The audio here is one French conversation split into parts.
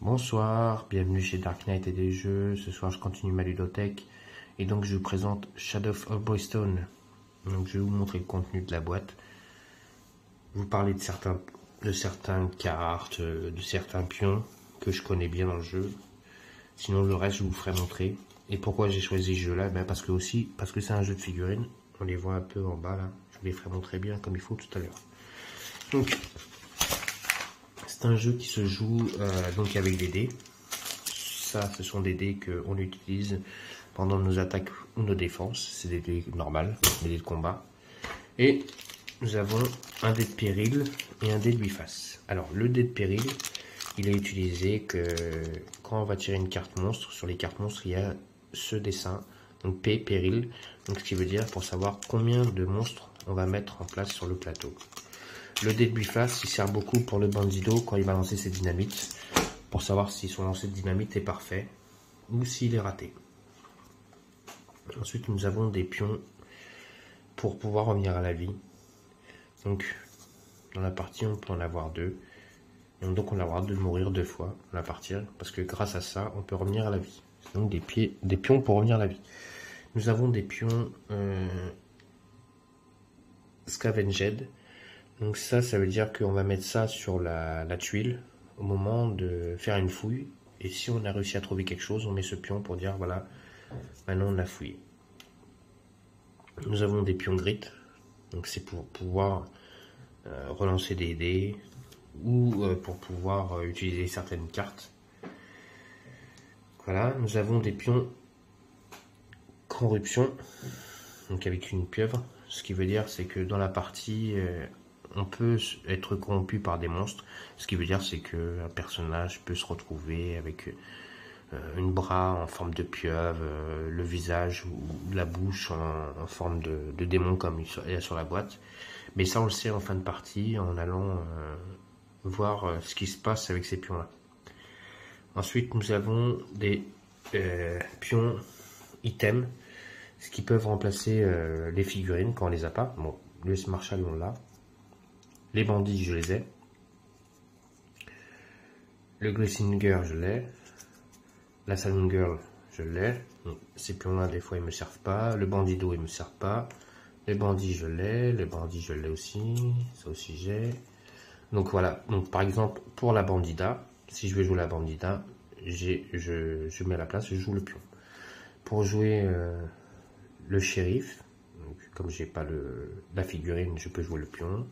Bonsoir, bienvenue chez Dark Knight et des jeux. Ce soir je continue ma ludothèque et donc je vous présente Shadow of Brimstone. Donc je vais vous montrer le contenu de la boîte, vous parler de certaines cartes, de certains pions que je connais bien dans le jeu. Sinon le reste je vous ferai montrer. Et pourquoi j'ai choisi ce jeu là, parce que c'est un jeu de figurines. On les voit un peu en bas là, je vous les ferai montrer bien comme il faut tout à l'heure. Donc c'est un jeu qui se joue donc avec des dés. Ça, ce sont des dés qu'on utilise pendant nos attaques ou nos défenses. C'est des dés normales, des dés de combat. Et nous avons un dé de péril et un dé de 8 faces. Alors, le dé de péril, il est utilisé que quand on va tirer une carte monstre. Sur les cartes monstres, il y a ce dessin, donc P, péril. Donc, ce qui veut dire pour savoir combien de monstres on va mettre en place sur le plateau. Le dé de 8 faces, il sert beaucoup pour le bandido quand il va lancer ses dynamites, pour savoir si son lancer de dynamite est parfait ou s'il est raté. Ensuite, nous avons des pions pour pouvoir revenir à la vie. Donc, dans la partie, on peut en avoir deux. Et donc, on a le droit de mourir deux fois dans la partie, parce que grâce à ça, on peut revenir à la vie. Donc, des pions pour revenir à la vie. Nous avons des pions scavenged. Donc ça veut dire qu'on va mettre ça sur la tuile au moment de faire une fouille. Et si on a réussi à trouver quelque chose, on met ce pion pour dire voilà, maintenant on a fouillé. Nous avons des pions grit. Donc c'est pour pouvoir relancer des dés ou pour pouvoir utiliser certaines cartes. Voilà, nous avons des pions corruption. Donc avec une pieuvre. Ce qui veut dire c'est que dans la partie... on peut être corrompu par des monstres, ce qui veut dire c'est qu'un personnage peut se retrouver avec une bras en forme de pieuvre, le visage ou la bouche en forme de démon comme il y a sur la boîte. Mais ça on le sait en fin de partie en allant voir ce qui se passe avec ces pions là. Ensuite nous avons des pions items, ce qui peuvent remplacer les figurines quand on les a pas. Bon, le Marshall on l'a. Les bandits, je les ai. Le Glessinger, je l'ai. La Saloon Girl, je l'ai. Ces pions-là, des fois, ils me servent pas. Le bandido, il me sert pas. Les bandits, je l'ai. Les bandits, je l'ai aussi. Ça aussi, j'ai. Donc voilà. Donc par exemple, pour la bandida, si je veux jouer la bandida, je mets à la place, je joue le pion. Pour jouer le shérif, donc, comme j'ai pas la figurine, je peux jouer le pion.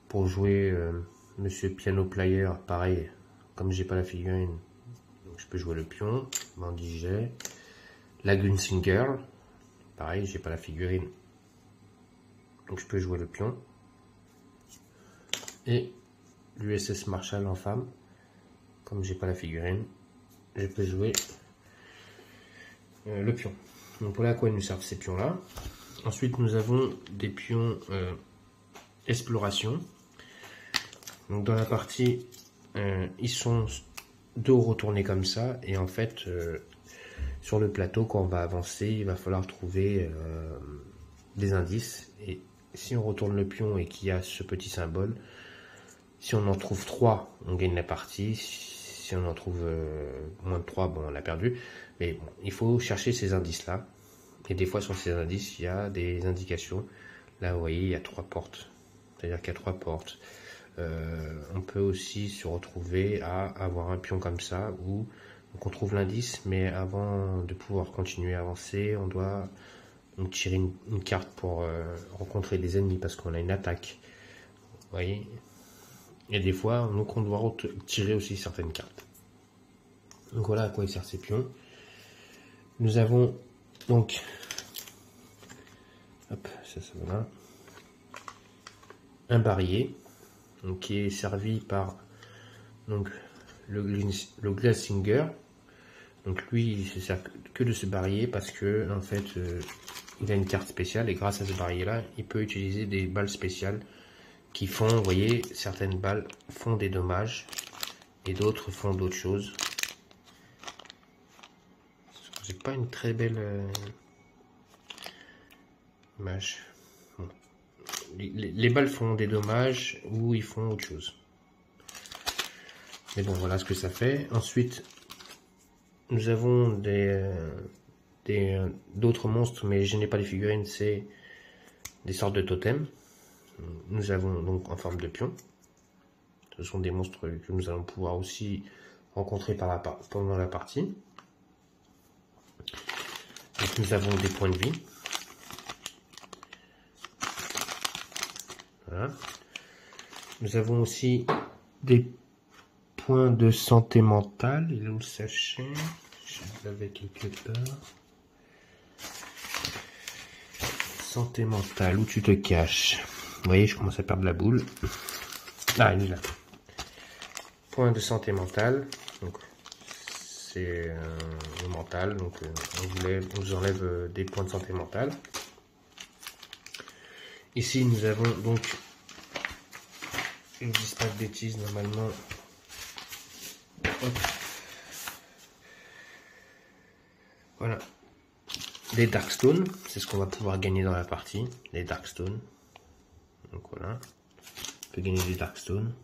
Pour jouer Monsieur Piano Player, pareil, comme j'ai pas la figurine, donc je peux jouer le pion. Bandit j'ai. La Gunsinger, pareil, j'ai pas la figurine, donc je peux jouer le pion. Et l'USS Marshall en femme, comme j'ai pas la figurine, je peux jouer le pion. Donc voilà à quoi ils nous servent ces pions là. Ensuite nous avons des pions exploration. Donc dans la partie, ils sont dos retournés comme ça, et en fait, sur le plateau, quand on va avancer, il va falloir trouver des indices. Et si on retourne le pion et qu'il y a ce petit symbole, si on en trouve 3, on gagne la partie. Si on en trouve moins de 3, bon, on l'a perdu. Mais bon, il faut chercher ces indices-là. Et des fois, sur ces indices, il y a des indications. Là, vous voyez, il y a 3 portes. C'est-à-dire qu'il y a 3 portes. On peut aussi se retrouver à avoir un pion comme ça où donc on trouve l'indice, mais avant de pouvoir continuer à avancer, on doit donc tirer une carte pour rencontrer des ennemis parce qu'on a une attaque. Vous voyez, et des fois donc on doit tirer aussi certaines cartes. Donc voilà à quoi il sert ces pions. Nous avons donc hop, ça va là, un barillet. Donc, qui est servi par donc, le Glessinger. Donc lui, il se sert que de ce barillet parce que en fait, il a une carte spéciale et grâce à ce barillet là, il peut utiliser des balles spéciales qui font, vous voyez, certaines balles font des dommages et d'autres font d'autres choses. J'ai pas une très belle image. Bon. Les balles font des dommages ou ils font autre chose. Mais bon, voilà ce que ça fait. Ensuite, nous avons d'autres monstres, mais je n'ai pas les figurines, c'est des sortes de totems. Nous avons donc en forme de pion. Ce sont des monstres que nous allons pouvoir aussi rencontrer pendant la partie. Donc nous avons des points de vie. Voilà. Nous avons aussi des points de santé mentale. Il est où le sachet? Je l'avais quelque part. Santé mentale, où tu te caches? Vous voyez, je commence à perdre la boule. Ah, il est là. Point de santé mentale. Donc, c'est le mental. Donc, on vous enlève des points de santé mentale. Ici, nous avons donc, je ne dis pas de bêtises, normalement. Hop. Voilà. Des Darkstone, c'est ce qu'on va pouvoir gagner dans la partie. Les Darkstone. Donc voilà. On peut gagner des Darkstone.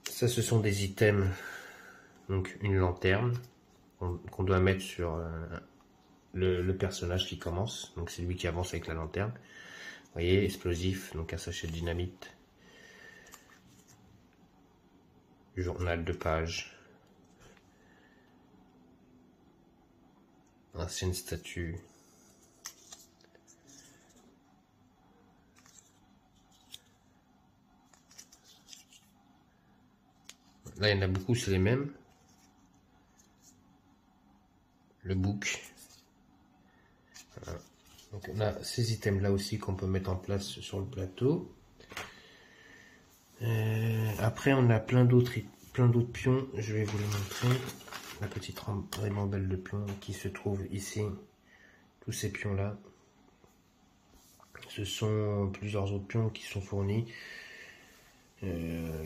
Ça, ce sont des items. Donc une lanterne qu'on doit mettre sur le personnage qui commence. Donc c'est lui qui avance avec la lanterne. Vous voyez, explosif, donc un sachet de dynamite. Journal de page. Ancienne statue. Là, il y en a beaucoup, c'est les mêmes. Le book. Voilà. Donc, on a ces items-là aussi qu'on peut mettre en place sur le plateau. Après, on a plein d'autres pions. Je vais vous les montrer. La petite ribambelle de pions qui se trouve ici. Tous ces pions-là. Ce sont plusieurs autres pions qui sont fournis.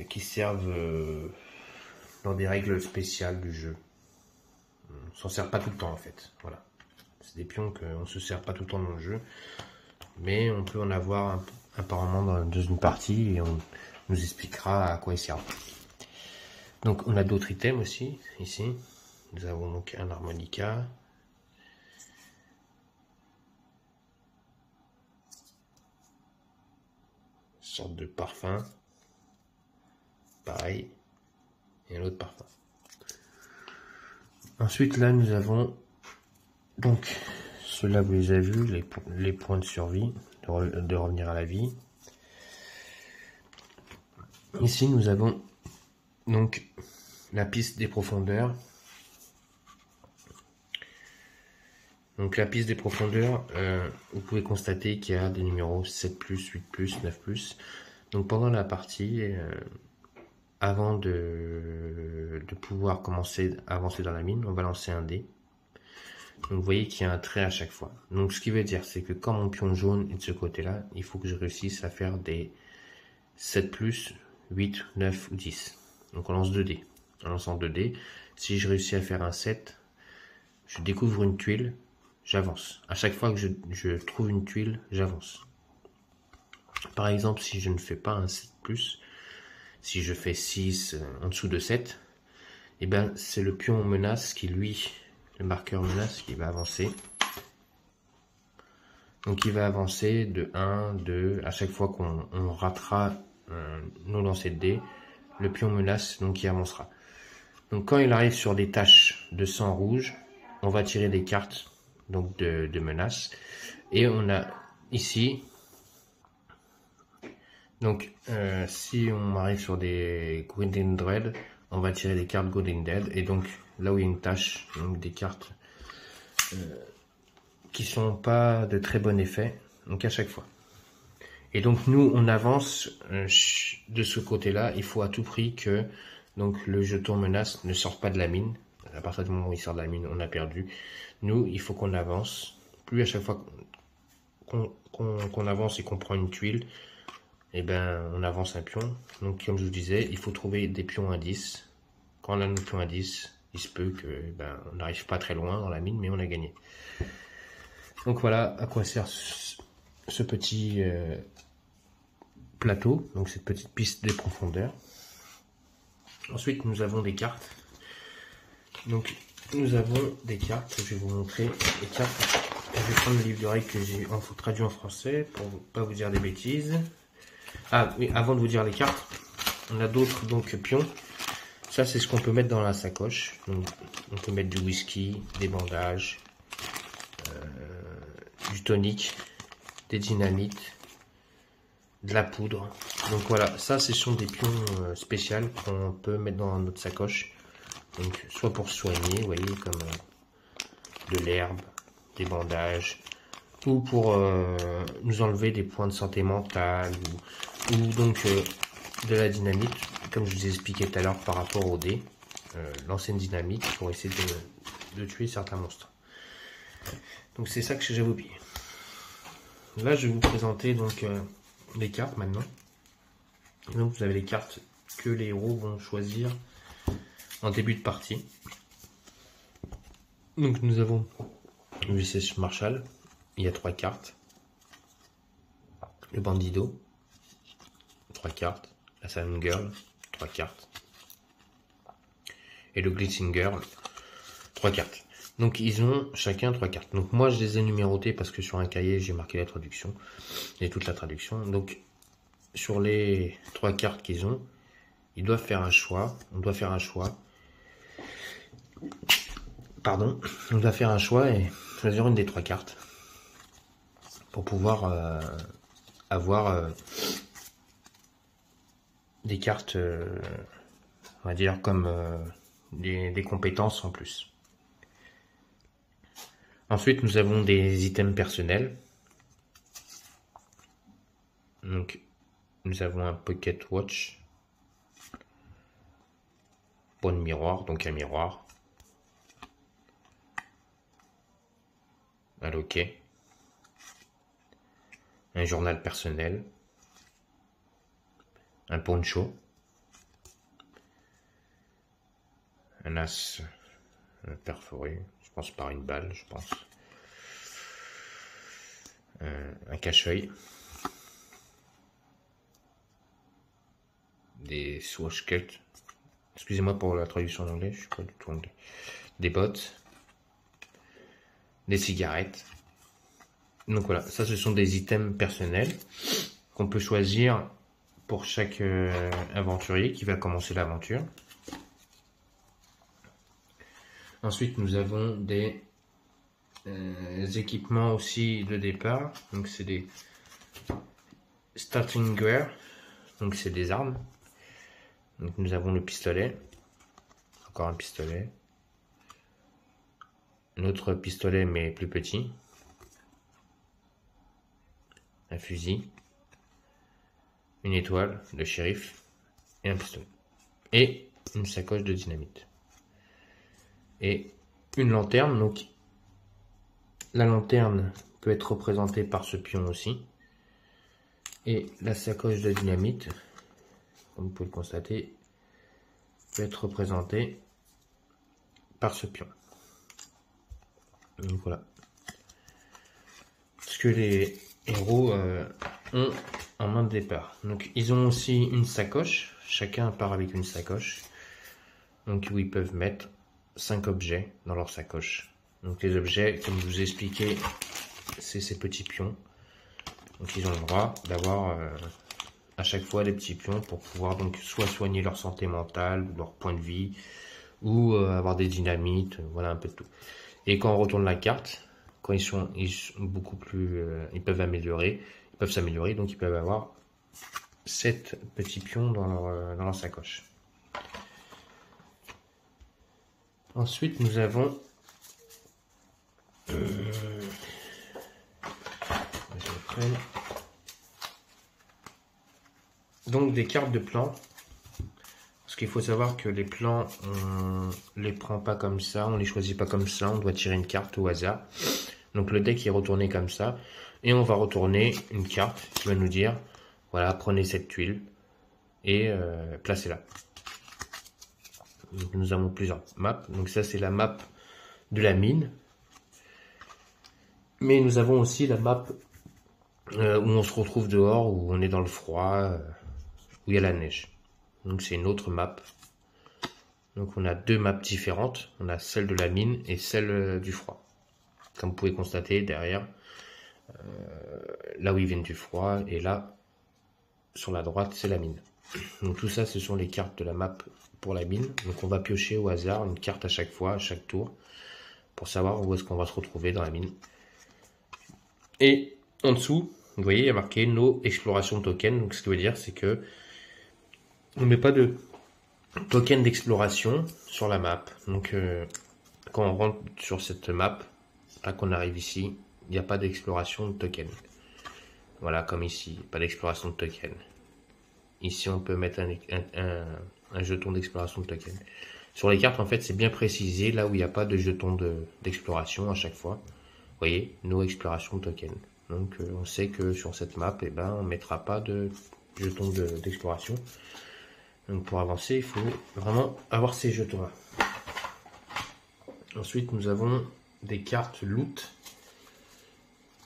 Qui servent dans des règles spéciales du jeu. On s'en sert pas tout le temps en fait. Voilà. C'est des pions qu'on se sert pas tout le temps dans le jeu. Mais on peut en avoir apparemment dans une partie et on nous expliquera à quoi ils servent. Donc on a d'autres items aussi ici. Nous avons donc un harmonica. Une sorte de parfum. Pareil. Et un autre parfum. Ensuite là nous avons donc ceux-là vous les avez vus, les points de survie, de revenir à la vie. Ici nous avons donc la piste des profondeurs. Donc la piste des profondeurs, vous pouvez constater qu'il y a des numéros 7+, 8+, 9+. Donc pendant la partie, avant de pouvoir commencer à avancer dans la mine, on va lancer un dé. Donc vous voyez qu'il y a un trait à chaque fois. Donc ce qui veut dire, c'est que quand mon pion jaune est de ce côté-là, il faut que je réussisse à faire des 7+, 8, 9 ou 10. Donc on lance 2 dés. En lançant 2 dés, si je réussis à faire un 7, je découvre une tuile, j'avance. À chaque fois que je trouve une tuile, j'avance. Par exemple, si je ne fais pas un 7+, si je fais 6 en dessous de 7, et ben c'est le pion menace qui, lui, le marqueur menace, qui va avancer. Donc il va avancer de 1, 2, à chaque fois qu'on ratera nos lancers de dés, le pion menace, donc il avancera. Donc quand il arrive sur des taches de sang rouge, on va tirer des cartes donc de menace. Et on a ici, donc si on arrive sur des Golden Dread, on va tirer des cartes Golden Dead. Et donc là où il y a une tache, donc des cartes qui sont pas de très bon effet, donc à chaque fois. Et donc nous on avance de ce côté-là. Il faut à tout prix que donc le jeton menace ne sorte pas de la mine. À partir du moment où il sort de la mine, on a perdu. Nous, il faut qu'on avance. Plus à chaque fois qu'on avance et qu'on prend une tuile, et ben on avance un pion. Donc comme je vous disais, il faut trouver des pions indices. Quand on a nos pions indices, il se peut que on n'arrive pas très loin dans la mine, mais on a gagné. Donc voilà à quoi sert ce petit plateau, donc cette petite piste des profondeurs. Ensuite, nous avons des cartes. Donc, nous avons des cartes. Je vais vous montrer les cartes. Je vais prendre le livre de règles que j'ai traduit en français pour ne pas vous dire des bêtises. Ah oui, avant de vous dire les cartes, on a d'autres donc pions. Ça, c'est ce qu'on peut mettre dans la sacoche. Donc, on peut mettre du whisky, des bandages, du tonic, des dynamites, de la poudre. Donc voilà, ça, ce sont des pions spéciaux qu'on peut mettre dans notre sacoche. Donc, soit pour soigner, vous voyez, comme de l'herbe, des bandages, ou pour nous enlever des points de santé mentale, ou donc de la dynamite, comme je vous ai expliqué tout à l'heure par rapport au dé, l'ancienne dynamite pour essayer de tuer certains monstres. Donc c'est ça que j'ai oublié. Là je vais vous présenter donc les cartes maintenant. Donc vous avez les cartes que les héros vont choisir en début de partie. Donc nous avons le VCS Marshall, il y a 3 cartes. Le Bandido, 3 cartes. La Saloon Girl, 3 cartes. Et le Glitzing Girl, 3 cartes. Donc ils ont chacun 3 cartes. Donc moi je les ai numérotées parce que sur un cahier j'ai marqué la traduction et toute la traduction. Donc sur les 3 cartes qu'ils ont, ils doivent faire un choix. On doit faire un choix. Pardon, on doit faire un choix et choisir une des 3 cartes pour pouvoir avoir des cartes, on va dire comme des compétences en plus. Ensuite, nous avons des items personnels. Donc, nous avons un Pocket Watch, bonne miroir, donc un miroir, un loquet, un journal personnel, un poncho, un as perforé, je pense par une balle, je pense, un cache-œil, des swashcuts, excusez-moi pour la traduction en anglais, je suis pas du tout anglais, des bottes, des cigarettes. Donc voilà, ça ce sont des items personnels qu'on peut choisir pour chaque aventurier qui va commencer l'aventure. Ensuite, nous avons des équipements aussi de départ. Donc c'est des starting gear, donc c'est des armes. Donc nous avons le pistolet, encore un pistolet, un autre pistolet mais plus petit, un fusil, une étoile de shérif et un pistolet et une sacoche de dynamite et une lanterne. Donc la lanterne peut être représentée par ce pion aussi, et la sacoche de dynamite, comme vous pouvez le constater, peut être représentée par ce pion. Donc voilà ce que les héros ont en main de départ. Donc ils ont aussi une sacoche, chacun part avec une sacoche, donc où ils peuvent mettre 5 objets dans leur sacoche. Donc les objets, comme je vous ai expliqué, c'est ces petits pions. Donc ils ont le droit d'avoir à chaque fois des petits pions pour pouvoir donc soit soigner leur santé mentale, ou leur point de vie, ou avoir des dynamites, voilà un peu de tout. Et quand on retourne la carte, quand ils sont beaucoup plus, ils peuvent s'améliorer, donc ils peuvent avoir 7 petits pions dans leur sacoche. Ensuite, nous avons donc des cartes de plans. Parce qu'il faut savoir que les plans, on les prend pas comme ça, on les choisit pas comme ça, on doit tirer une carte au hasard. Donc le deck est retourné comme ça, et on va retourner une carte qui va nous dire, voilà, prenez cette tuile et placez-la. Donc nous avons plusieurs maps. Donc ça c'est la map de la mine. Mais nous avons aussi la map où on se retrouve dehors, où on est dans le froid, où il y a la neige. Donc c'est une autre map. Donc on a deux maps différentes. On a celle de la mine et celle du froid. Comme vous pouvez constater derrière, là où ils viennent du froid, et là, sur la droite, c'est la mine. Donc tout ça, ce sont les cartes de la map pour la mine. Donc on va piocher au hasard une carte à chaque fois, à chaque tour, pour savoir où est-ce qu'on va se retrouver dans la mine. Et en dessous, vous voyez, il y a marqué No Exploration Token. Donc ce qui veut dire, c'est que on ne met pas de token d'exploration sur la map. Donc quand on rentre sur cette map, là qu'on arrive ici, il n'y a pas d'exploration de token. Voilà, comme ici, pas d'exploration de token. Ici, on peut mettre un jeton d'exploration de token. Sur les cartes, en fait, c'est bien précisé, là où il n'y a pas de jeton d'exploration à chaque fois. Vous voyez, no exploration token. Donc, on sait que sur cette map, eh ben, on ne mettra pas de jeton d'exploration. Donc, pour avancer, il faut vraiment avoir ces jetons-là. Ensuite, nous avons des cartes loot.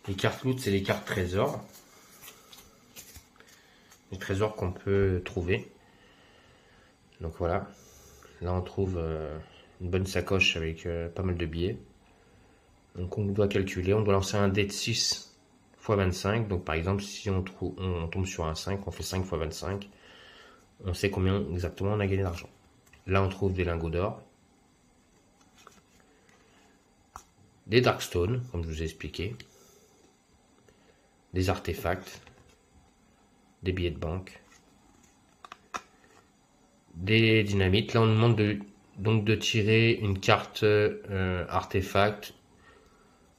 Les cartes loot, c'est les cartes trésors. Les trésors qu'on peut trouver. Donc voilà. Là, on trouve une bonne sacoche avec pas mal de billets. Donc on doit calculer. On doit lancer un dé de 6 x 25. Donc par exemple, si on tombe sur un 5, on fait 5 x 25. On sait combien exactement on a gagné d'argent. Là, on trouve des lingots d'or. Des Darkstones, comme je vous ai expliqué. Des artefacts. Des billets de banque. Des dynamites. Là, on nous demande donc de tirer une carte artefact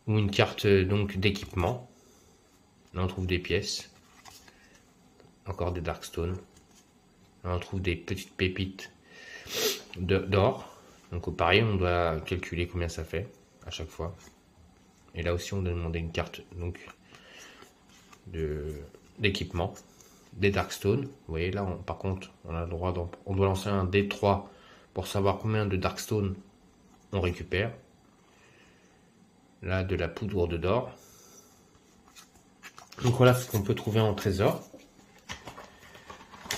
ou une carte donc d'équipement. Là, on trouve des pièces. Encore des Darkstones. Là, on trouve des petites pépites d'or. Donc, pareil, on doit calculer combien ça fait à chaque fois. Et là aussi, on doit demander une carte donc d'équipement. Des Darkstones. Vous voyez, là, par contre, on a le droit on doit lancer un D3 pour savoir combien de Darkstone on récupère. Là, de la poudre d'or. Donc voilà ce qu'on peut trouver en trésor.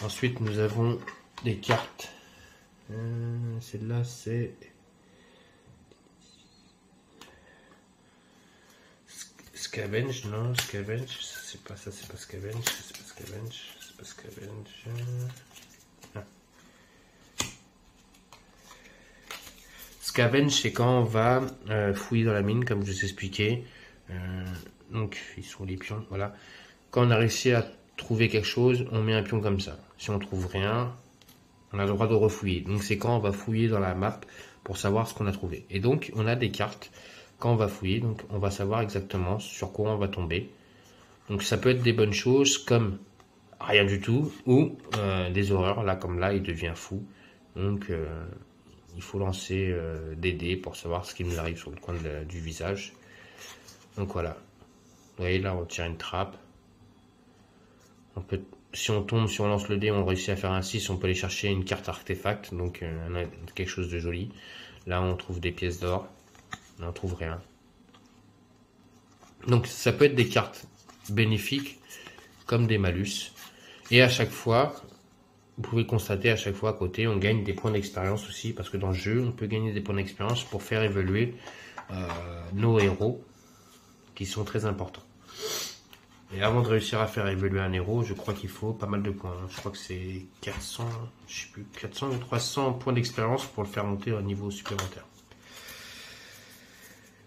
Ensuite, nous avons des cartes. Celle-là, c'est Scavenge, non, Scavenge, c'est pas ça, c'est pas Scavenge, c'est pas Scavenge, c'est pas Scavenge. Non. Scavenge, c'est quand on va fouiller dans la mine, comme je vous ai expliqué. Donc, ils sont les pions, voilà. Quand on a réussi à trouver quelque chose, on met un pion comme ça. Si on trouve rien, on a le droit de refouiller. Donc, c'est quand on va fouiller dans la map pour savoir ce qu'on a trouvé. Et donc, on a des cartes. Quand on va fouiller, donc on va savoir exactement sur quoi on va tomber. Donc ça peut être des bonnes choses comme rien du tout ou des horreurs. Là comme là, il devient fou. Donc il faut lancer des dés pour savoir ce qui nous arrive sur le coin du visage. Donc voilà. Vous voyez là, on tire une trappe. Si on tombe, si on lance le dé, on réussit à faire un 6, on peut aller chercher une carte artefact. Donc quelque chose de joli. Là, on trouve des pièces d'or. On n'en trouve rien. Donc ça peut être des cartes bénéfiques comme des malus. Et à chaque fois, vous pouvez constater à chaque fois à côté, on gagne des points d'expérience aussi. Parce que dans le jeu, on peut gagner des points d'expérience pour faire évoluer nos héros qui sont très importants. Et avant de réussir à faire évoluer un héros, je crois qu'il faut pas mal de points. Je crois que c'est 400, je sais plus, 400 ou 300 points d'expérience pour le faire monter au niveau supplémentaire.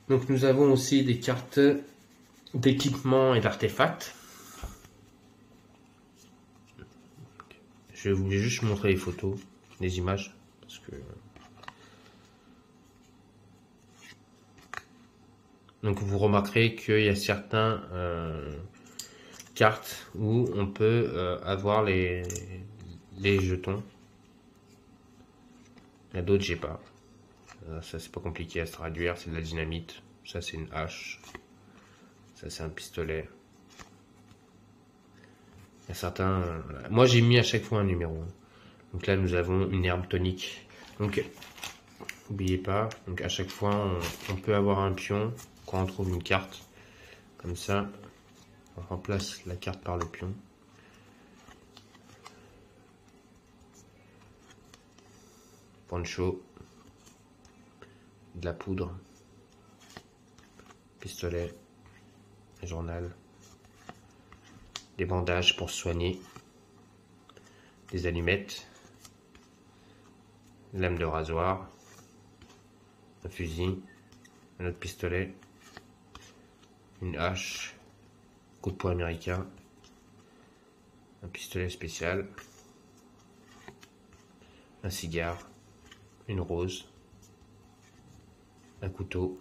Donc nous avons aussi des cartes d'équipement et d'artefacts. Je voulais juste montrer les photos, les images, parce que donc vous remarquerez qu'il y a certaines cartes où on peut avoir les jetons. Il y a d'autres j'ai pas. Ça c'est pas compliqué à se traduire, c'est de la dynamite. Ça c'est une hache. Ça c'est un pistolet. Il y a certains. Moi j'ai mis à chaque fois un numéro. Donc là nous avons une herbe tonique. Donc n'oubliez pas. Donc à chaque fois on peut avoir un pion quand on trouve une carte comme ça. On remplace la carte par le pion. Poncho. De la poudre. Pistolet. Journal. Des bandages pour se soigner. Des allumettes. Une lame de rasoir. Un fusil. Un autre pistolet. Une hache. Coup de poing américain. Un pistolet spécial. Un cigare. Une rose. Un couteau.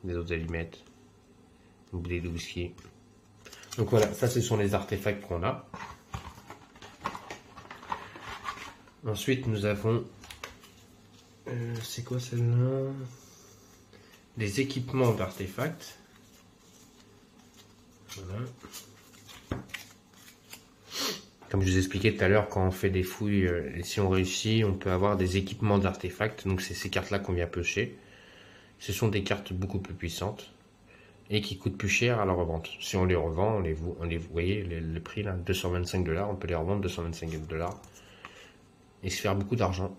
Des autres allumettes. Une bouteille de whisky. Donc voilà, ça ce sont les artefacts qu'on a. Ensuite nous avons... c'est quoi celle-là? Des équipements d'artefacts. Voilà. Comme je vous expliquais tout à l'heure, quand on fait des fouilles, et si on réussit, on peut avoir des équipements d'artefacts. Donc c'est ces cartes-là qu'on vient piocher. Ce sont des cartes beaucoup plus puissantes et qui coûtent plus cher à la revente. Si on les revend, vous voyez le prix là, 225 $, on peut les revendre 225 $ et se faire beaucoup d'argent.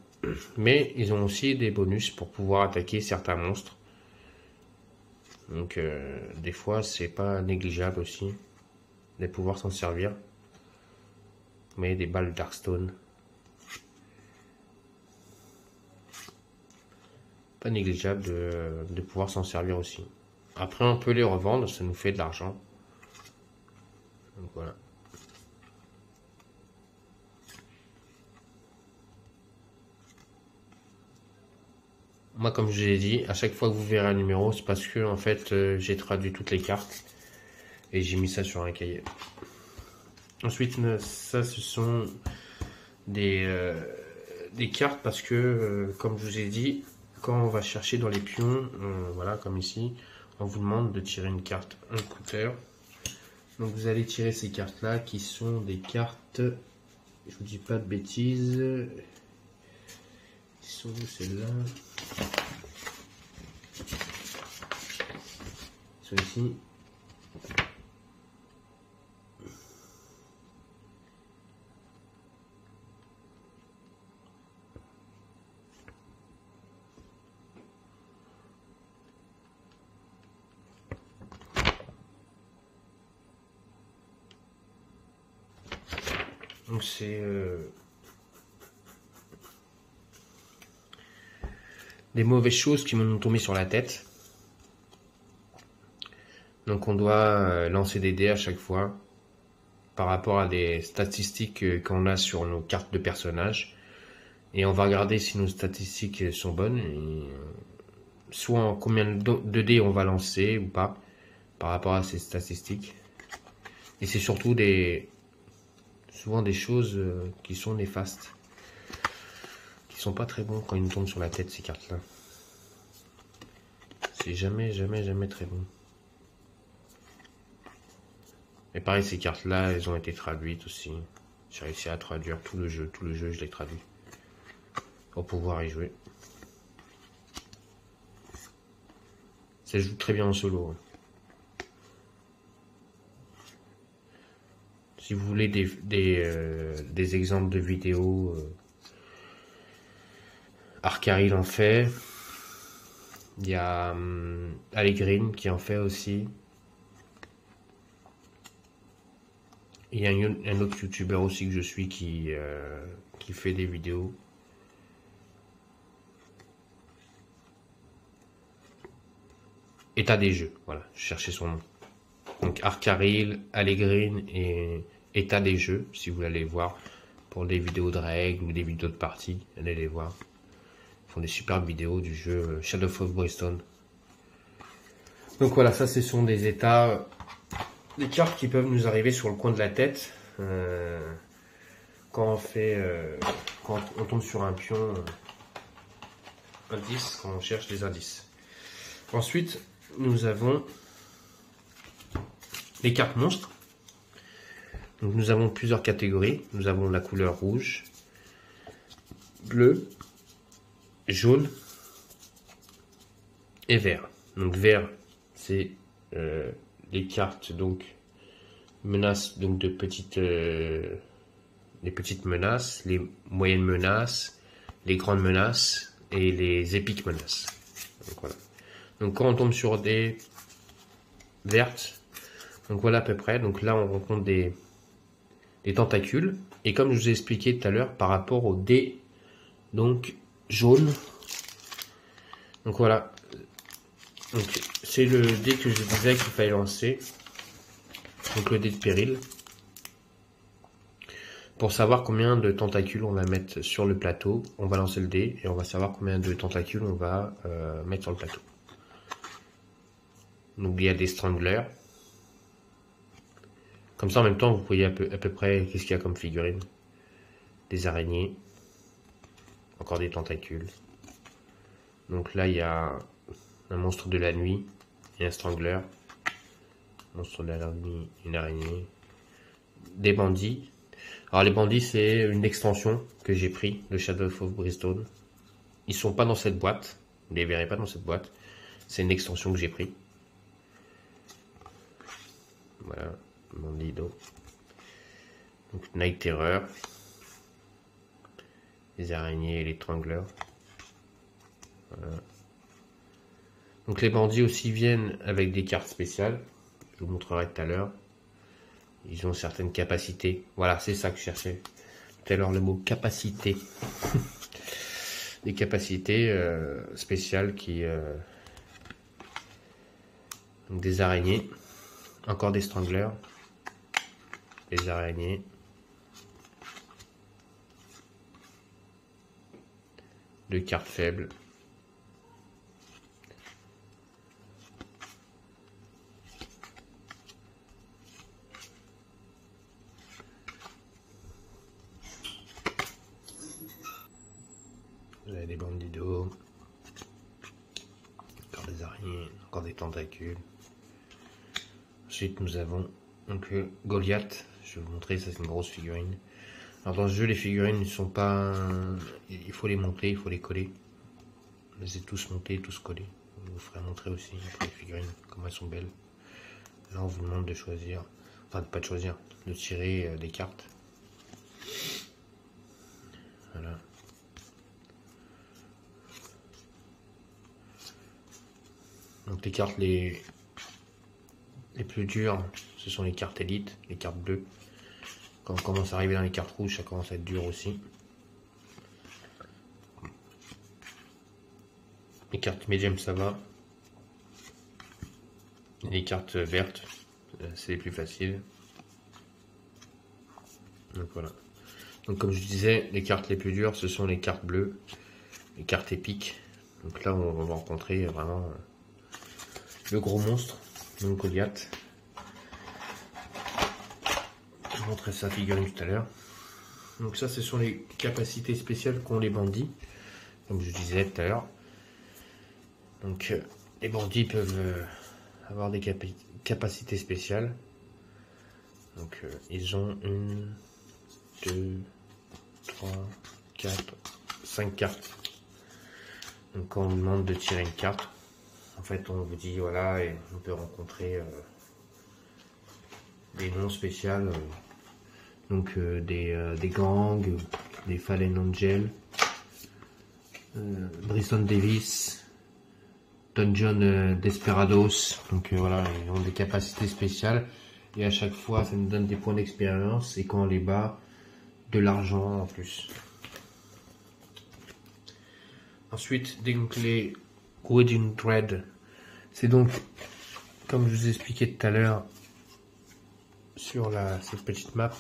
Mais ils ont aussi des bonus pour pouvoir attaquer certains monstres. Donc des fois c'est pas négligeable aussi de pouvoir s'en servir. Mais des balles Darkstone, pas négligeable de pouvoir s'en servir aussi. Après on peut les revendre, ça nous fait de l'argent. Donc voilà. Moi comme je l'ai dit, à chaque fois que vous verrez un numéro, c'est parce que en fait j'ai traduit toutes les cartes et j'ai mis ça sur un cahier. Ensuite ça ce sont des cartes parce que comme je vous ai dit, quand on va chercher dans les pions, voilà comme ici, on vous demande de tirer une carte un coûteur. Donc vous allez tirer ces cartes là qui sont des cartes, je vous dis pas de bêtises, ils sont où celles-là? Ils sont ici. Donc c'est des mauvaises choses qui m'ont tombé sur la tête. Donc on doit lancer des dés à chaque fois par rapport à des statistiques qu'on a sur nos cartes de personnages. Et on va regarder si nos statistiques sont bonnes. Et soit combien de dés on va lancer ou pas par rapport à ces statistiques. Et c'est surtout souvent des choses qui sont néfastes, qui sont pas très bons quand ils nous tombent sur la tête, ces cartes là. C'est jamais très bon. Et pareil, ces cartes là elles ont été traduites aussi. J'ai réussi à traduire tout le jeu je l'ai traduit pour pouvoir y jouer. Ça joue très bien en solo. Si vous voulez des exemples de vidéos, Arcaril en fait. Il y a Allegrine qui en fait aussi. Il y a un autre youtubeur aussi que je suis qui fait des vidéos. État des jeux, voilà, je cherchais son nom. Donc Arcaril, Allegrine et État des jeux, si vous voulez aller voir pour des vidéos de règles ou des vidéos de parties, allez les voir. Ils font des superbes vidéos du jeu Shadow of Brimstone. Donc voilà, ça ce sont des états, des cartes qui peuvent nous arriver sur le coin de la tête quand on tombe sur un pion indice, quand on cherche des indices. Ensuite, nous avons les cartes monstres. Donc nous avons plusieurs catégories. Nous avons la couleur rouge, bleu, jaune et vert. Donc vert, c'est les cartes donc menaces, donc de petites les petites menaces, les moyennes menaces, les grandes menaces et les épiques menaces. Donc voilà. Donc quand on tombe sur des vertes, donc voilà à peu près. Donc là on rencontre des tentacules. Et comme je vous ai expliqué tout à l'heure par rapport au dé donc jaune. Donc voilà. Donc c'est le dé que je disais qu'il fallait lancer. Donc le dé de péril. Pour savoir combien de tentacules on va mettre sur le plateau, on va lancer le dé et on va savoir combien de tentacules on va mettre sur le plateau. Donc il y a des stranglers. Comme ça en même temps vous voyez à peu près qu'est-ce qu'il y a comme figurine. Des araignées. Encore des tentacules. Donc là il y a un monstre de la nuit et un strangler. Monstre de la nuit, une araignée. Des bandits. Alors les bandits c'est une extension que j'ai pris de Shadow of Brimstone. Ils sont pas dans cette boîte. Vous les verrez pas dans cette boîte. C'est une extension que j'ai pris. Voilà, Bandido. Donc Night Terror. Les araignées et les stranglers. Voilà. Donc les bandits aussi viennent avec des cartes spéciales. Je vous montrerai tout à l'heure. Ils ont certaines capacités. Voilà, c'est ça que je cherchais. Tout à l'heure le mot capacité. Des capacités spéciales qui... Donc des araignées. Encore des stranglers. Des araignées. Deux cartes faibles. Vous avez des bandidos. Encore des araignées. Encore des tentacules. Ensuite nous avons donc Goliath. Je vais vous montrer, ça c'est une grosse figurine. Alors dans ce jeu les figurines ne sont pas... Il faut les monter, il faut les coller. Je les ai tous montés, tous collés. Je vous ferai montrer aussi les figurines, comment elles sont belles. Là on vous demande de choisir, enfin pas de choisir, de tirer des cartes. Voilà. Donc les cartes les plus dures, ce sont les cartes élites, les cartes bleues. Quand on commence à arriver dans les cartes rouges, ça commence à être dur aussi. Les cartes médium, ça va. Et les cartes vertes, c'est les plus faciles. Donc voilà. Donc comme je disais, les cartes les plus dures, ce sont les cartes bleues, les cartes épiques. Donc là, on va rencontrer vraiment le gros monstre, donc Goliath. Je vous montrerai sa figurine tout à l'heure. Donc ça, ce sont les capacités spéciales qu'ont les bandits, comme je disais tout à l'heure. Donc les bandits peuvent avoir des capacités spéciales. Donc ils ont 1, 2, 3, 4, 5 cartes. Donc quand on vous demande de tirer une carte, en fait on vous dit voilà, et on peut rencontrer des noms spéciaux, donc des gangs, des Fallen Angels, Bryson Davis, Dungeon Desperados. Donc voilà, ils ont des capacités spéciales et à chaque fois ça nous donne des points d'expérience et quand on les bat, de l'argent en plus. Ensuite, donc les Wedding Dread, c'est donc, comme je vous ai expliqué tout à l'heure, sur cette petite map,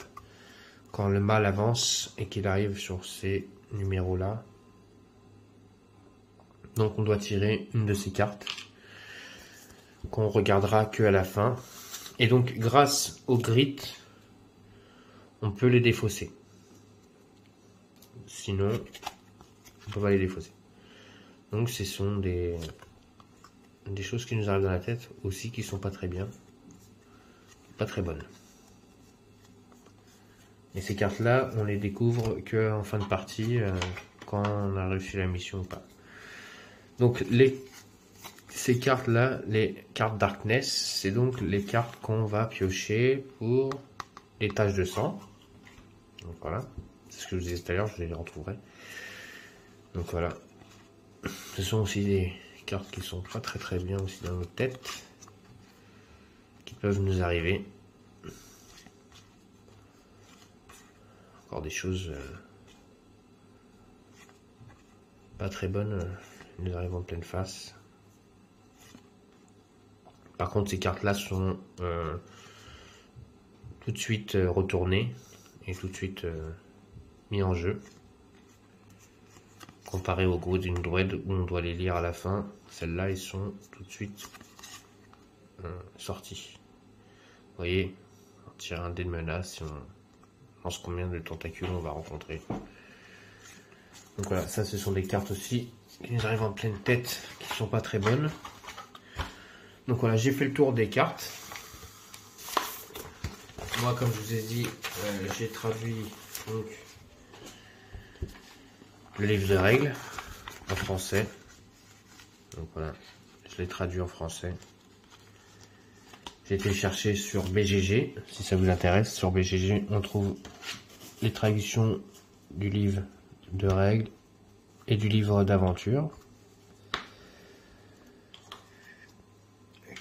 quand le mal avance et qu'il arrive sur ces numéros-là, donc on doit tirer une de ces cartes, qu'on regardera que à la fin. Et donc, grâce au grit, on peut les défausser. Sinon, on ne peut pas les défausser. Donc ce sont des choses qui nous arrivent dans la tête aussi qui sont pas très bien, pas très bonnes. Et ces cartes là on les découvre que en fin de partie, quand on a réussi la mission ou pas. Donc les ces cartes-là, les cartes Darkness, c'est donc les cartes qu'on va piocher pour les taches de sang. Donc voilà, c'est ce que je vous disais tout à l'heure, je les retrouverai. Donc voilà, ce sont aussi des cartes qui sont pas très bien aussi dans notre tête, qui peuvent nous arriver. Encore des choses pas très bonnes nous arrivent en pleine face. Par contre, ces cartes-là sont tout de suite retournées et tout de suite mis en jeu. Comparé au gros d'une Druid où on doit les lire à la fin, celles-là, ils sont tout de suite sortis. Vous voyez, on tire un dé de menace et on pense combien de tentacules on va rencontrer. Donc voilà, ça ce sont des cartes aussi qui nous arrivent en pleine tête, qui sont pas très bonnes. Donc voilà, j'ai fait le tour des cartes. Moi, comme je vous ai dit, j'ai traduit donc, le livre de règles en français. Donc voilà, je l'ai traduit en français. J'ai été chercher sur BGG, si ça vous intéresse. Sur BGG, on trouve les traductions du livre de règles et du livre d'aventure.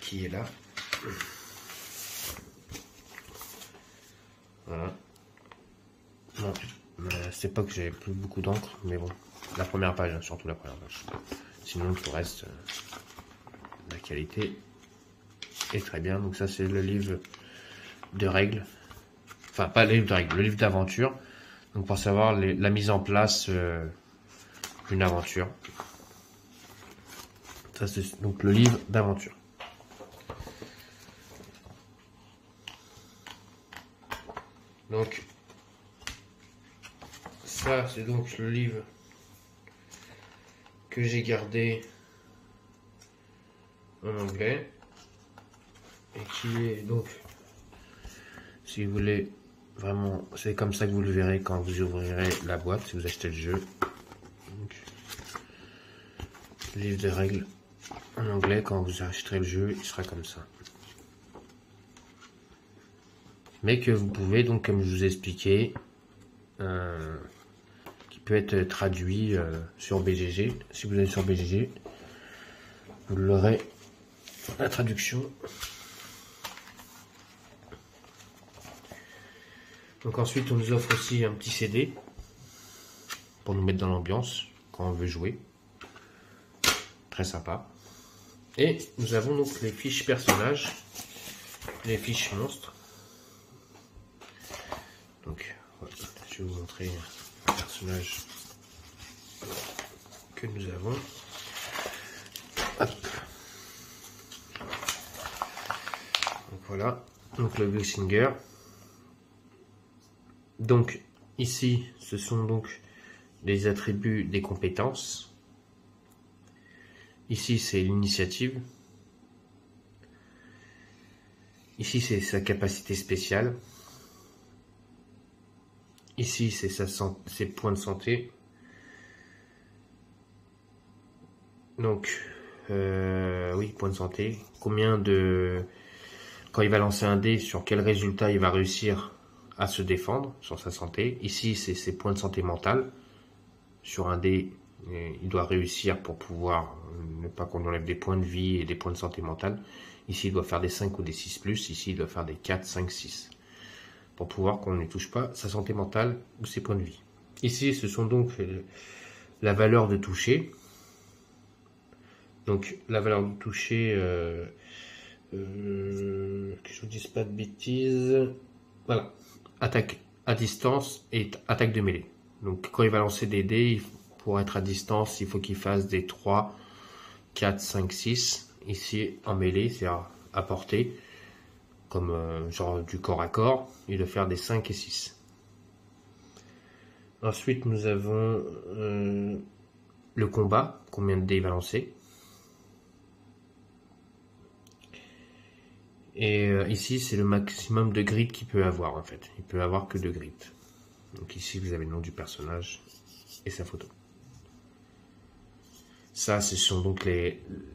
Qui est là. Voilà. Bon, c'est pas que j'avais plus beaucoup d'encre, mais bon, la première page, hein, surtout la première page. Sinon, tout le reste, la qualité est très bien. Donc ça, c'est le livre de règles. Enfin, pas le livre de règles, le livre d'aventure. Donc pour savoir la mise en place d'une aventure. Ça, c'est donc le livre d'aventure. Donc, ça, c'est donc le livre que j'ai gardé en anglais. Et qui est donc, si vous voulez, vraiment, c'est comme ça que vous le verrez quand vous ouvrirez la boîte, si vous achetez le jeu. Donc, le livre de règles en anglais, quand vous achèterez le jeu, il sera comme ça. Mais que vous pouvez, donc, comme je vous ai expliqué, qui peut être traduit sur BGG. Si vous allez sur BGG, vous l'aurez la traduction. Donc ensuite, on nous offre aussi un petit CD pour nous mettre dans l'ambiance quand on veut jouer. Très sympa. Et nous avons donc les fiches personnages, les fiches monstres. Donc, voilà, je vais vous montrer un personnage que nous avons. Hop. Donc voilà, donc le Gunslinger. Donc ici, ce sont donc les attributs des compétences. Ici, c'est l'initiative. Ici, c'est sa capacité spéciale. Ici, c'est ses points de santé. Donc, oui, points de santé. Combien de... Quand il va lancer un dé, sur quel résultat il va réussir à se défendre sur sa santé. Ici, c'est ses points de santé mentale. Sur un dé, il doit réussir pour pouvoir ne pas qu'on enlève des points de vie et des points de santé mentale. Ici, il doit faire des 5 ou des 6+. Ici, il doit faire des 4, 5, 6. Pour pouvoir qu'on ne touche pas sa santé mentale ou ses points de vie. Ici, ce sont donc la valeur de toucher. Donc, la valeur de toucher, que je vous dise pas de bêtises. Voilà. Attaque à distance et attaque de mêlée. Donc, quand il va lancer des dés, pour être à distance, il faut qu'il fasse des 3, 4, 5, 6. Ici, en mêlée, c'est à portée. Comme genre du corps à corps, il doit faire des 5 et 6. Ensuite, nous avons le combat, combien de dés il va lancer. Et ici, c'est le maximum de grit qu'il peut avoir en fait. Il peut avoir que 2 grit. Donc ici, vous avez le nom du personnage et sa photo. Ça, ce sont donc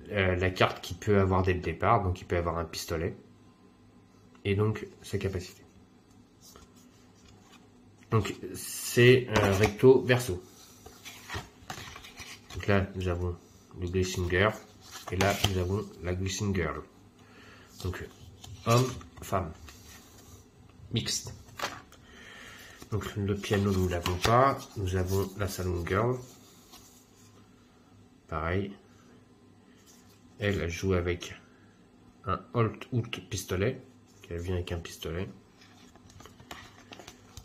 la carte qu'il peut avoir dès le départ. Donc il peut avoir un pistolet. Et donc sa capacité. Donc c'est recto verso. Donc là nous avons le Glissinger. Et là nous avons la Glissing Girl. Donc homme, femme. Mixte. Donc le piano nous l'avons pas. Nous avons la Saloon Girl. Pareil. Elle joue avec un Alt pistolet. Elle vient avec un pistolet.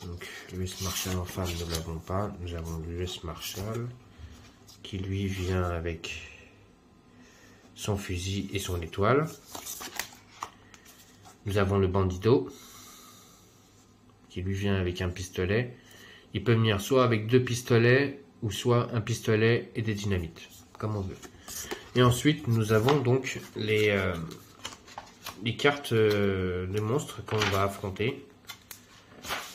Donc l'US Marshall en femme, nous ne l'avons pas. Nous avons l'US Marshall qui lui vient avec son fusil et son étoile. Nous avons le Bandido qui lui vient avec un pistolet. Il peut venir soit avec 2 pistolets ou soit un pistolet et des dynamites, comme on veut. Et ensuite nous avons donc les cartes de monstres qu'on va affronter.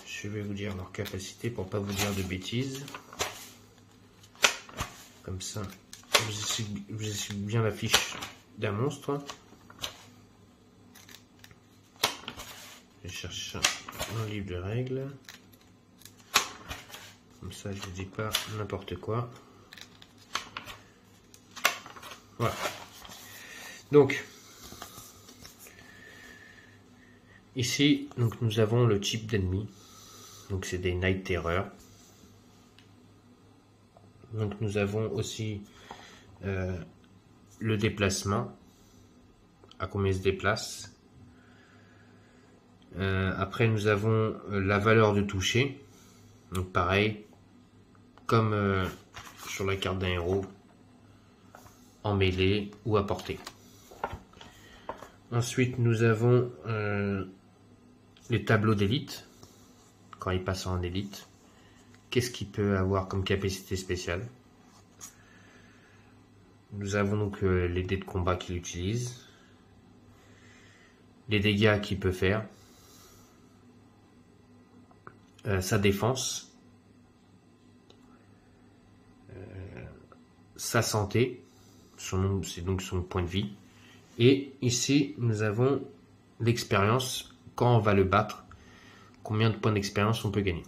Je vais vous dire leur capacité pour pas vous dire de bêtises. Comme ça, vous essuyez bien la fiche d'un monstre. Je cherche un livre de règles. Comme ça, je ne dis pas n'importe quoi. Voilà. Donc, ici, donc, nous avons le type d'ennemi. Donc, c'est des Night Terror. Donc, nous avons aussi le déplacement. À combien il se déplace. Après, nous avons la valeur de toucher. Donc, pareil, comme sur la carte d'un héros, en mêlée ou à portée. Ensuite, nous avons les tableaux d'élite. Quand il passe en élite, qu'est-ce qu'il peut avoir comme capacité spéciale? Nous avons donc les dés de combat qu'il utilise, les dégâts qu'il peut faire, sa défense, sa santé, c'est donc son point de vie. Et ici, nous avons l'expérience quand on va le battre. Combien de points d'expérience on peut gagner.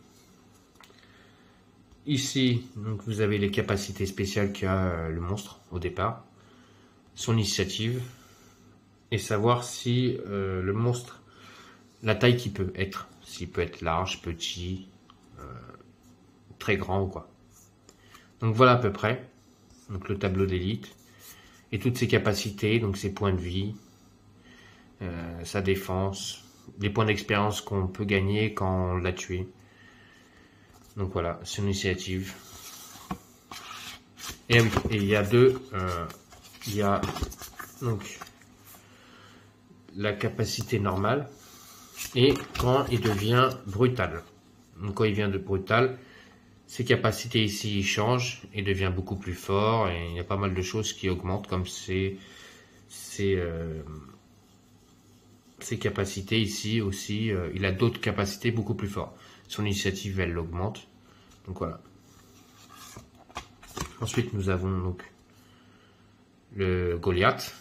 Ici, donc, vous avez les capacités spéciales qu'a le monstre au départ, son initiative, et savoir si le monstre, la taille qu'il peut être, s'il peut être large, petit, très grand ou quoi. Donc voilà à peu près donc, le tableau d'élite, et toutes ses capacités, donc ses points de vie, sa défense, les points d'expérience qu'on peut gagner quand on l'a tué. Donc voilà, c'est une initiative. Et il y a il y a donc la capacité normale et quand il devient brutal. Donc quand il vient de brutal, ses capacités ici changent et devient beaucoup plus fort, et il y a pas mal de choses qui augmentent comme ses capacités ici aussi, il a d'autres capacités beaucoup plus fortes. Son initiative, elle l'augmente. Donc voilà. Ensuite, nous avons donc le Goliath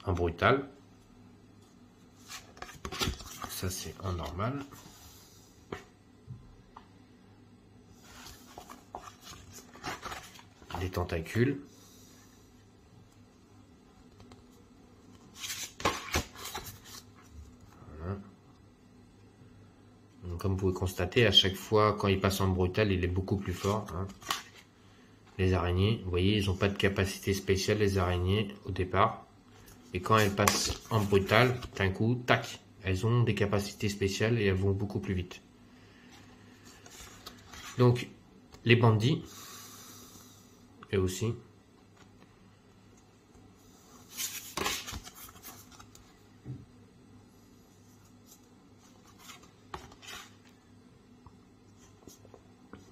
en brutal. Ça, c'est en normal. Les tentacules. Comme vous pouvez constater, à chaque fois, quand il passe en brutal, il est beaucoup plus fort. Hein. Les araignées, vous voyez, ils n'ont pas de capacité spéciale, les araignées, au départ. Et quand elles passent en brutal, d'un coup, tac, elles ont des capacités spéciales et elles vont beaucoup plus vite. Donc, les bandits, eux aussi.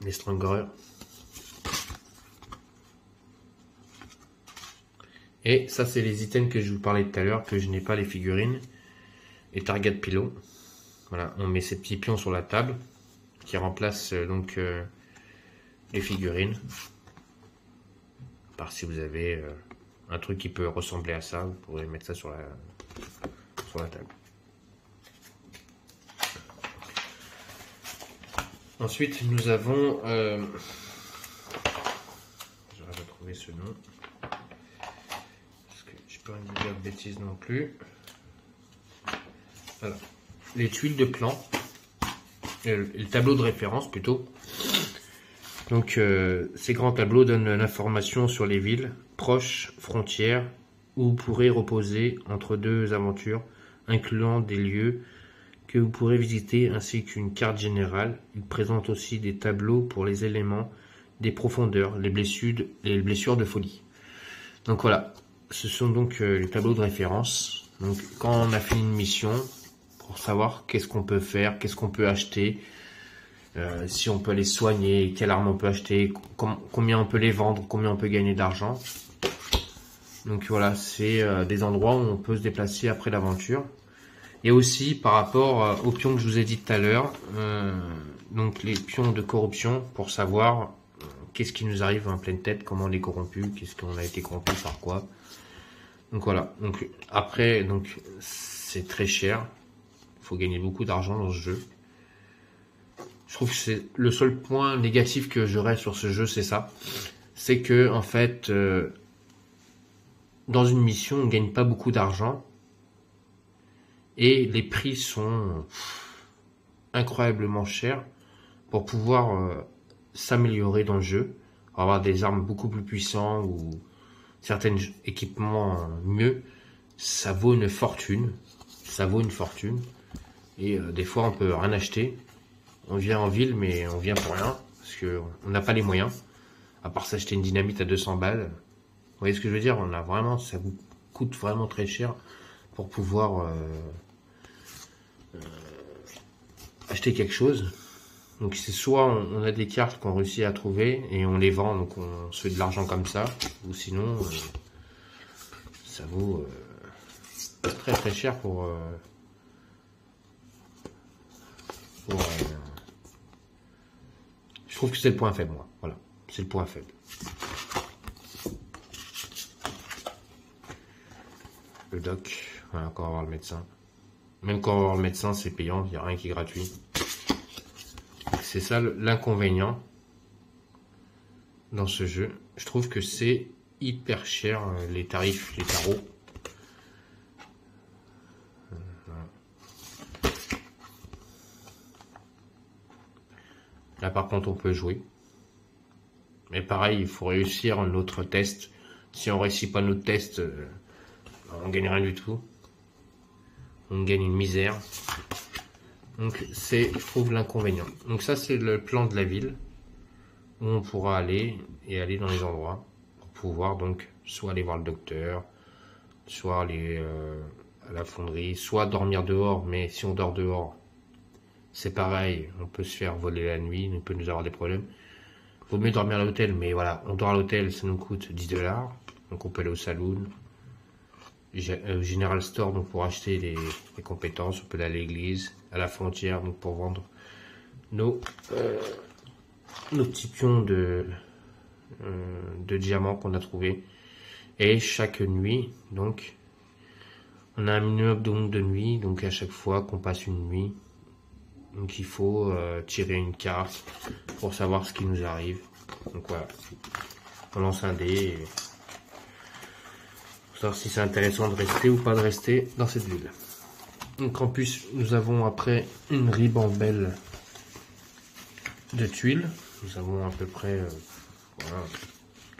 Les strangleurs. Et ça, c'est les items que je vous parlais tout à l'heure, que je n'ai pas les figurines. Et target pillow. Voilà, on met ces petits pions sur la table qui remplacent donc les figurines. Par si vous avez un truc qui peut ressembler à ça, vous pourrez mettre ça sur la table. Ensuite, nous avons... j'arrive à trouver ce nom. Parce que je peux pas vous dire de bêtises non plus. Voilà. Les tuiles de plan. Le tableau de référence plutôt. Donc, ces grands tableaux donnent l'information sur les villes, proches, frontières, où vous pourrez reposer entre deux aventures, incluant des lieux que vous pourrez visiter ainsi qu'une carte générale. Il présente aussi des tableaux pour les éléments, des profondeurs, les blessures de folie. Donc voilà, ce sont donc les tableaux de référence. Donc quand on a fini une mission, pour savoir qu'est-ce qu'on peut faire, qu'est-ce qu'on peut acheter, si on peut les soigner, quelle arme on peut acheter, combien on peut les vendre, combien on peut gagner d'argent. Donc voilà, c'est des endroits où on peut se déplacer après l'aventure. Et aussi par rapport aux pions que je vous ai dit tout à l'heure, donc les pions de corruption, pour savoir qu'est-ce qui nous arrive en pleine tête, comment on est corrompu, qu'est-ce qu'on a été corrompu par quoi. Donc voilà, donc après, donc c'est très cher, il faut gagner beaucoup d'argent dans ce jeu. Je trouve que c'est le seul point négatif que j'aurais sur ce jeu, c'est ça. C'est que en fait, dans une mission, on ne gagne pas beaucoup d'argent. Et les prix sont incroyablement chers pour pouvoir s'améliorer dans le jeu, pour avoir des armes beaucoup plus puissantes ou certains équipements mieux. Ça vaut une fortune. Ça vaut une fortune. Et des fois, on peut rien acheter. On vient en ville, mais on vient pour rien. Parce qu'on n'a pas les moyens. À part s'acheter une dynamite à 200 balles. Vous voyez ce que je veux dire? Ça vous coûte vraiment très cher pour pouvoir acheter quelque chose. Donc c'est soit on a des cartes qu'on réussit à trouver et on les vend, donc on se fait de l'argent comme ça, ou sinon ça vaut très très cher pour je trouve que c'est le point faible, moi. Voilà, c'est le point faible. Le doc, voilà, encore avoir le médecin. Même quand on va voir le médecin, c'est payant, il n'y a rien qui est gratuit. C'est ça l'inconvénient dans ce jeu. Je trouve que c'est hyper cher, les tarifs, les tarots. Voilà. Là par contre on peut jouer. Mais pareil, il faut réussir notre test. Si on ne réussit pas notre test, on gagne rien du tout. On gagne une misère. Donc c'est, je trouve, l'inconvénient. Donc ça c'est le plan de la ville où on pourra aller dans les endroits pour pouvoir donc soit aller voir le docteur, soit aller à la fonderie, soit dormir dehors. Mais si on dort dehors, c'est pareil, on peut se faire voler la nuit, on peut nous avoir des problèmes. Vaut mieux dormir à l'hôtel, mais voilà, on dort à l'hôtel, ça nous coûte 10 $. Donc on peut aller au saloon. General Store donc pour acheter les compétences, on peut aller à l'église, à la frontière donc pour vendre nos petits pions de diamants qu'on a trouvé. Et chaque nuit donc on a un minimum donc de nuit, donc à chaque fois qu'on passe une nuit, donc il faut tirer une carte pour savoir ce qui nous arrive. Donc voilà, on lance un dé et savoir si c'est intéressant de rester ou pas de rester dans cette ville. Donc en plus nous avons après une ribambelle de tuiles. Nous avons à peu près voilà,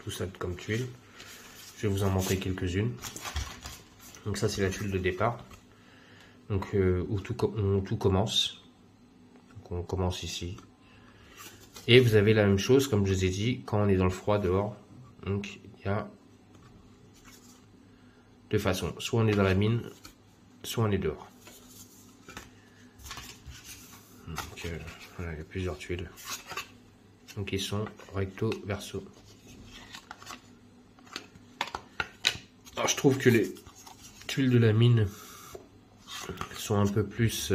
tout ça comme tuiles. Je vais vous en montrer quelques-unes. Donc ça c'est la tuile de départ. Donc où tout commence. Donc on commence ici. Et vous avez la même chose comme je vous ai dit quand on est dans le froid dehors. Donc il y a deux façons, soit on est dans la mine, soit on est dehors. Donc, voilà, il y a plusieurs tuiles. Donc ils sont recto verso. Alors je trouve que les tuiles de la mine sont un peu plus,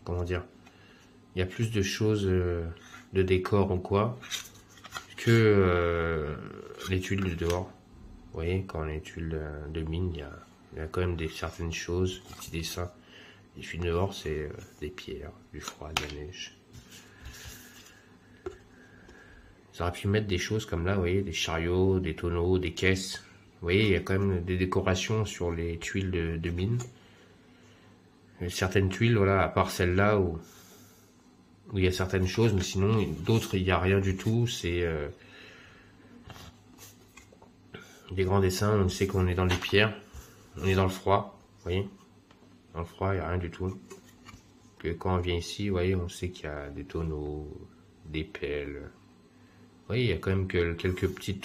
comment dire, il y a plus de choses de décor ou quoi. que les tuiles de dehors. Vous voyez, quand les tuiles de mine, il y a quand même certaines choses, des petits dessins. Les tuiles dehors, c'est des pierres, du froid, de la neige. Ils auraient pu mettre des choses comme là, vous voyez, des chariots, des tonneaux, des caisses. Vous voyez, il y a quand même des décorations sur les tuiles de mine. Certaines tuiles, voilà, à part celle-là où il y a certaines choses, mais sinon, d'autres, il n'y a rien du tout. C'est des grands dessins, on sait qu'on est dans les pierres, on est dans le froid, vous voyez. Dans le froid, il n'y a rien du tout. Que quand on vient ici, vous voyez, on sait qu'il y a des tonneaux, des pelles. Vous voyez, il y a quand même quelques petits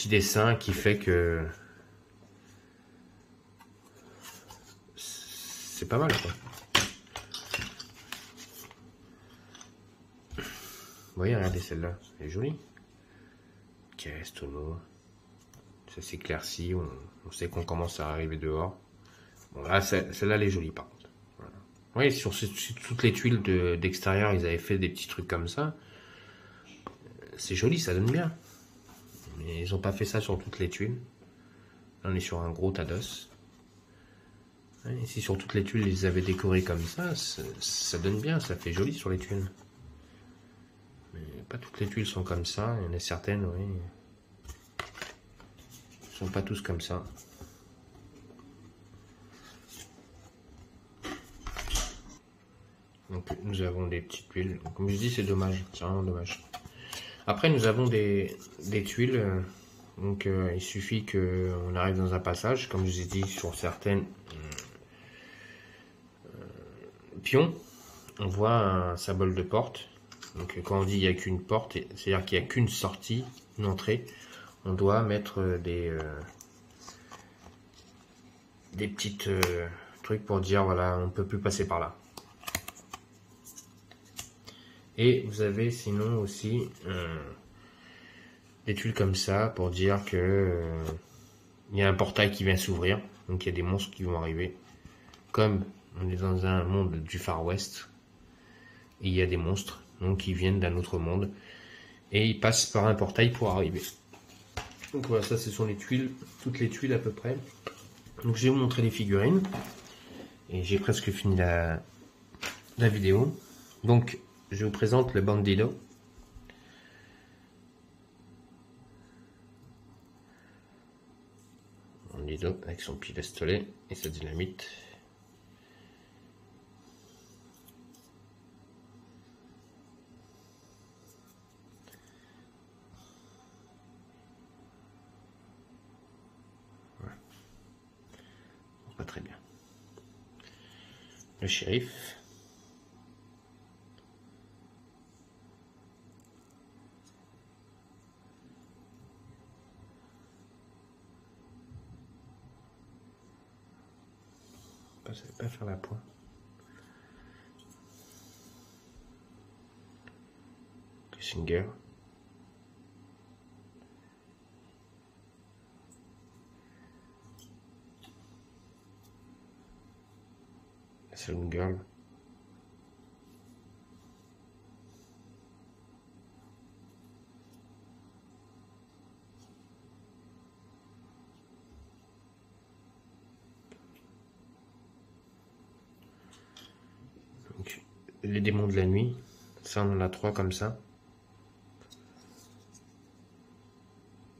dessins qui fait que c'est pas mal, quoi. Vous voyez, regardez celle-là, elle est jolie. Caisse, tonneau. Ça s'éclaircit, on sait qu'on commence à arriver dehors. Bon, là, celle-là, elle est jolie, par contre. Voilà. Oui, sur toutes les tuiles d'extérieur, ils avaient fait des petits trucs comme ça. C'est joli, ça donne bien. Mais ils n'ont pas fait ça sur toutes les tuiles. Là, on est sur un gros tas d'os. Ici, sur toutes les tuiles, ils avaient décoré comme ça donne bien, ça fait joli sur les tuiles. Mais pas toutes les tuiles sont comme ça, il y en a certaines, oui. Ils sont pas tous comme ça. Donc nous avons des petites tuiles. Comme je dis, c'est dommage, c'est vraiment dommage. Après, nous avons des tuiles. Donc il suffit qu'on arrive dans un passage, comme je vous ai dit, sur certaines pions, on voit un symbole de porte. Donc quand on dit il n'y a qu'une porte, c'est-à-dire qu'il n'y a qu'une sortie, une entrée, on doit mettre des petites trucs pour dire voilà, on ne peut plus passer par là. Et vous avez sinon aussi des tuiles comme ça pour dire que il y a un portail qui vient s'ouvrir, donc il y a des monstres qui vont arriver. Comme on est dans un monde du Far West, et il y a des monstres donc qui viennent d'un autre monde et ils passent par un portail pour arriver. Donc voilà, ça ce sont les tuiles, toutes les tuiles à peu près. Donc je vais vous montrer les figurines et j'ai presque fini la vidéo. Donc je vous présente le Bandido. Bandido avec son pistolet et sa dynamite. Voilà. Pas très bien. Le shérif. Je ne savais pas faire la pointe. Kissinger. La Saloon Girl. Donc, les démons de la nuit. Ça, on en a 3 comme ça.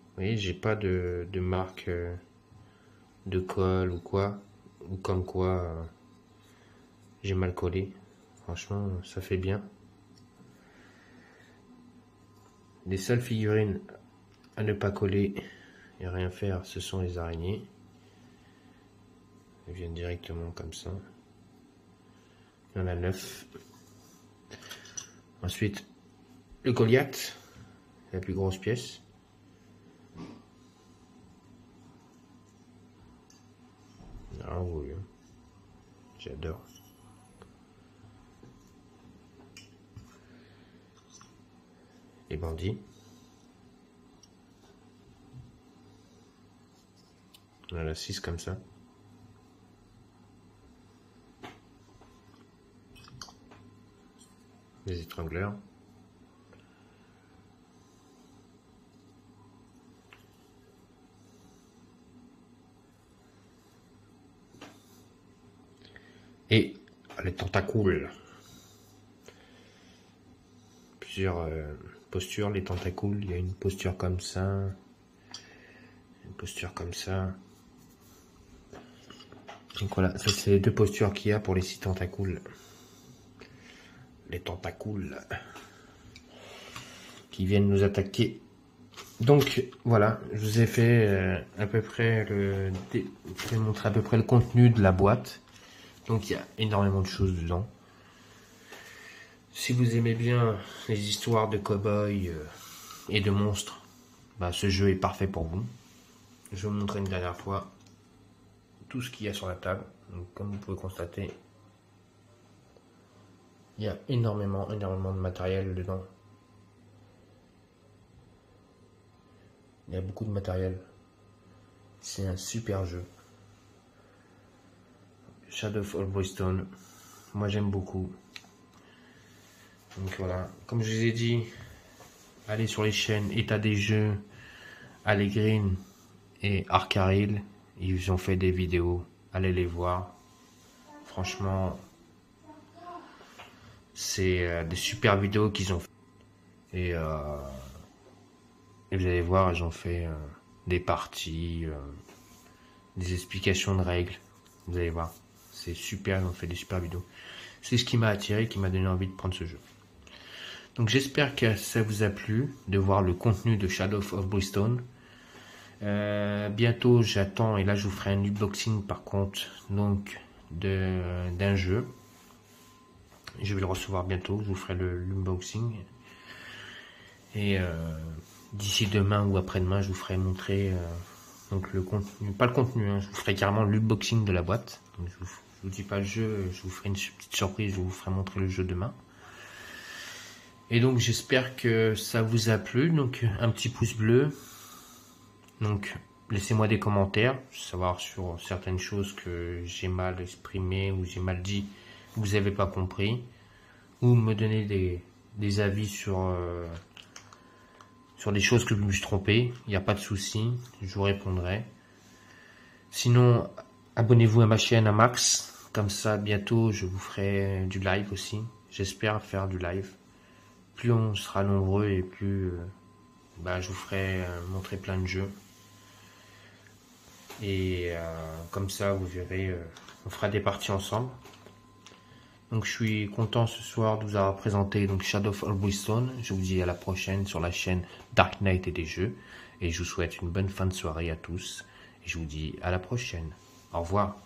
Vous voyez, j'ai pas de marque de colle ou quoi. Ou comme quoi j'ai mal collé. Franchement, ça fait bien. Les seules figurines à ne pas coller et rien faire, ce sont les araignées. Elles viennent directement comme ça. Il y en a 9. Ensuite, le Goliath, la plus grosse pièce. Ah oui, j'adore. Les bandits. On en a 6 comme ça. Les étrangleurs. les tentacules. Plusieurs postures, les tentacules. Il y a une posture comme ça, une posture comme ça. Donc voilà, ça c'est les deux postures qu'il y a pour les 6 tentacules. Les tentacules qui viennent nous attaquer. Donc voilà, je vous ai fait à peu près montrer à peu près le contenu de la boîte. Donc il y a énormément de choses dedans. Si vous aimez bien les histoires de cow-boys et de monstres, bah, ce jeu est parfait pour vous. Je vais vous montrer une dernière fois tout ce qu'il y a sur la table. Donc, comme vous pouvez constater, il y a énormément de matériel dedans. Il y a beaucoup de matériel. C'est un super jeu. Shadow of Oldboystone. Moi j'aime beaucoup. Donc voilà, comme je vous ai dit, allez sur les chaînes État des jeux, Allegreen et Arcaril. Ils ont fait des vidéos. Allez les voir. Franchement, c'est des super vidéos qu'ils ont fait. Et vous allez voir, ils ont fait des parties, des explications de règles. Vous allez voir, c'est super, ils ont fait des super vidéos. C'est ce qui m'a attiré, qui m'a donné envie de prendre ce jeu. Donc j'espère que ça vous a plu de voir le contenu de Shadow of Oldboystone. Bientôt j'attends, et là je vous ferai un unboxing par contre, donc d'un jeu. Je vais le recevoir bientôt, je vous ferai l'unboxing. Et d'ici demain ou après-demain, je vous ferai montrer donc le contenu, pas le contenu, hein, je vous ferai carrément l'unboxing de la boîte. Donc, je vous dis pas le jeu, je vous ferai une petite surprise, je vous ferai montrer le jeu demain. Et donc j'espère que ça vous a plu, donc un petit pouce bleu. Donc laissez-moi des commentaires, savoir sur certaines choses que j'ai mal exprimées ou j'ai mal dit, vous n'avez pas compris, ou me donner des avis sur des choses que je me suis trompé. Il n'y a pas de souci, je vous répondrai. Sinon, abonnez-vous à ma chaîne à max, comme ça bientôt je vous ferai du live aussi. J'espère faire du live. Plus on sera nombreux et plus je vous ferai montrer plein de jeux. Et comme ça vous verrez, on fera des parties ensemble. Donc je suis content ce soir de vous avoir présenté donc Shadow of Oldboystone. Je vous dis à la prochaine sur la chaîne Dark Knight et des jeux. Et je vous souhaite une bonne fin de soirée à tous. Et je vous dis à la prochaine. Au revoir.